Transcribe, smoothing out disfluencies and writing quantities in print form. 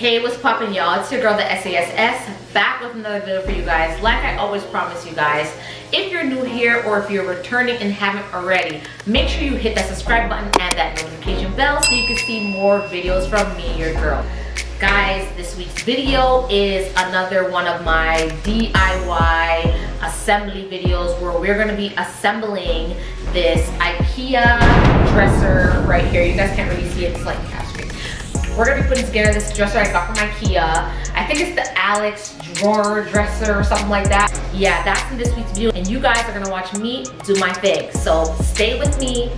Hey, what's poppin', y'all? It's your girl, the SASS, back with another video for you guys. Like I always promise you guys, if you're new here or if you're returning and haven't already, make sure you hit that subscribe button and that notification bell so you can see more videos from me, your girl. Guys, this week's video is another one of my DIY assembly videos where we're gonna be assembling this Ikea dresser right here. You guys can't really see it, it's like we're gonna be putting together this dresser I got from Ikea. I think it's the Alex Dresser or something like that. Yeah, that's in this week's video, and you guys are gonna watch me do my thing. So stay with me